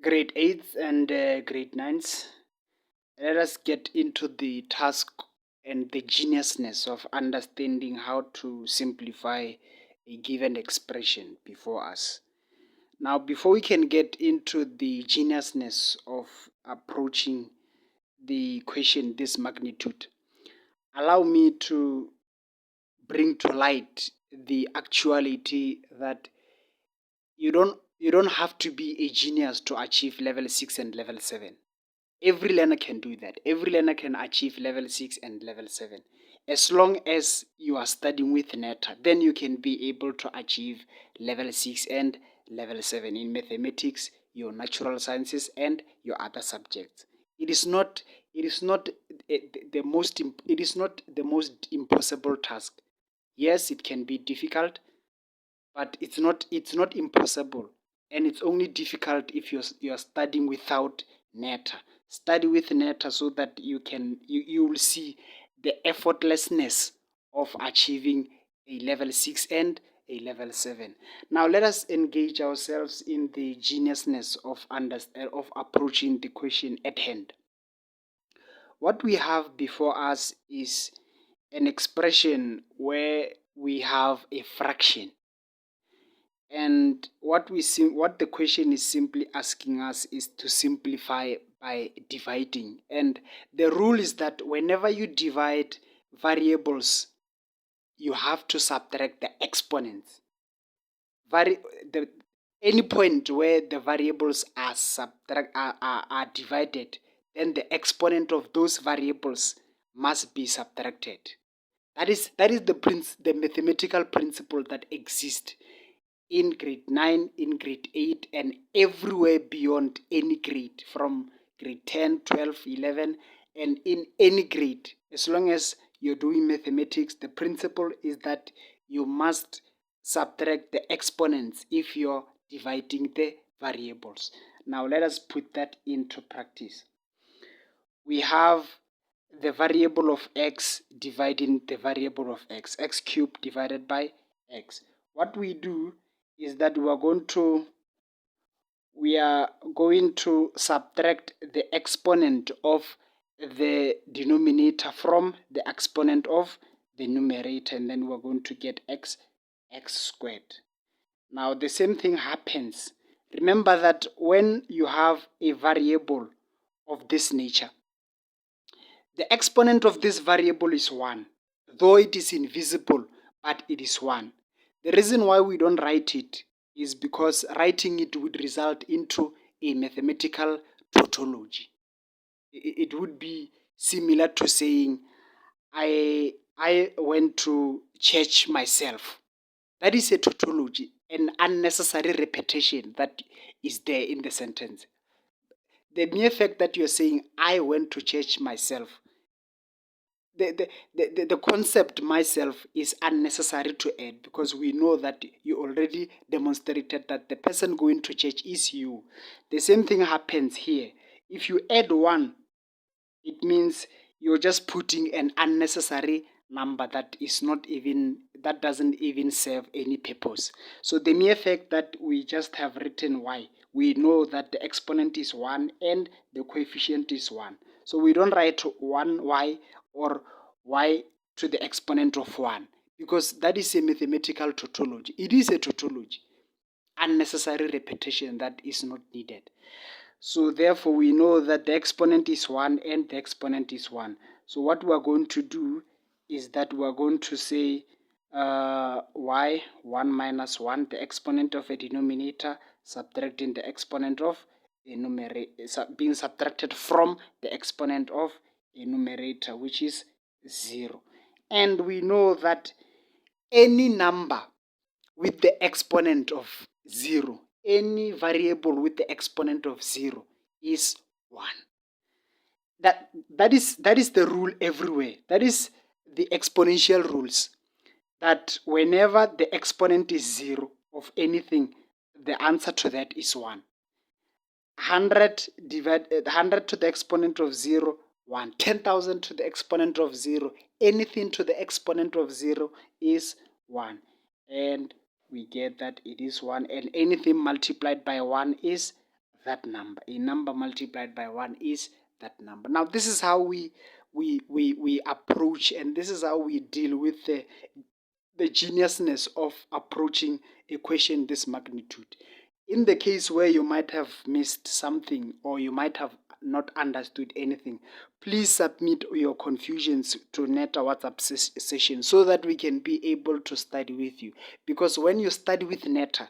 Grade 8s and grade 9s, let us get into the task and the geniusness of understanding how to simplify a given expression before us. Now, before we can get into the geniusness of approaching the question this magnitude, allow me to bring to light the actuality that you don't have to be a genius to achieve level 6 and level 7. Every learner can do that. Every learner can achieve level 6 and level 7. As long as you are studying with NETA, then you can be able to achieve level 6 and level 7 in mathematics, your natural sciences, and your other subjects. It is not the most impossible task. Yes, it can be difficult, but it's not impossible, and it's only difficult if you're studying without NETA. Study with NETA so that you will see the effortlessness of achieving a level 6 and a level 7. Now let us engage ourselves in the geniusness of approaching the question at hand. What we have before us is an expression where we have a fraction, and what the question is simply asking us is to simplify by dividing. And the rule is that whenever you divide variables, you have to subtract the exponents. Vari- the, any point where the variables are divided, then the exponent of those variables must be subtracted. That is the mathematical principle that exists in grade 9, in grade 8, and everywhere beyond any grade, from grade 10, 12, 11, and in any grade. As long as you're doing mathematics, the principle is that you must subtract the exponents if you're dividing the variables. Now let us put that into practice. We have the variable of x dividing the variable of x cubed divided by x. What we do is that we are going to subtract the exponent of the denominator from the exponent of the numerator, and then we're going to get x squared. Now the same thing happens. Remember that when you have a variable of this nature, the exponent of this variable is 1, though it is invisible, but it is 1. The reason why we don't write it is because writing it would result into a mathematical tautology. It would be similar to saying, I went to church myself. That is a tautology, an unnecessary repetition that is there in the sentence. The mere fact that you're saying, I went to church myself, the concept myself is unnecessary to add, because we know that you already demonstrated that the person going to church is you. The same thing happens here. If you add 1, it means you're just putting an unnecessary number that doesn't even serve any purpose. So the mere fact that we just have written y, we know that the exponent is 1 and the coefficient is 1. So we don't write 1y or y to the exponent of 1, because that is a mathematical tautology. It is a tautology, unnecessary repetition that is not needed. So therefore we know that the exponent is 1 and the exponent is 1. So what we are going to do is that we are going to say y 1 minus 1, the exponent of a denominator, subtracting the exponent of a numerator, being subtracted from the exponent of a numerator, which is 0. And we know that any number with the exponent of 0, any variable with the exponent of 0 is 1. That is the rule everywhere. That is the exponential rules, that whenever the exponent is 0 of anything, the answer to that is 1. 100 to the exponent of 0, 1. 10,000 to the exponent of 0, anything to the exponent of 0 is 1. And we get that it is 1, and anything multiplied by 1 is that number. A number multiplied by 1 is that number. Now, this is how we approach, and this is how we deal with the geniusness of approaching a question this magnitude. In the case where you might have missed something or you might have not understood anything, please submit your confusions to Neta WhatsApp session so that we can be able to study with you. Because when you study with Neta,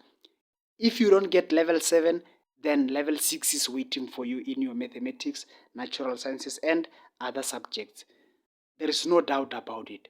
if you don't get level 7, then level 6 is waiting for you in your mathematics, natural sciences, and other subjects. There is no doubt about it.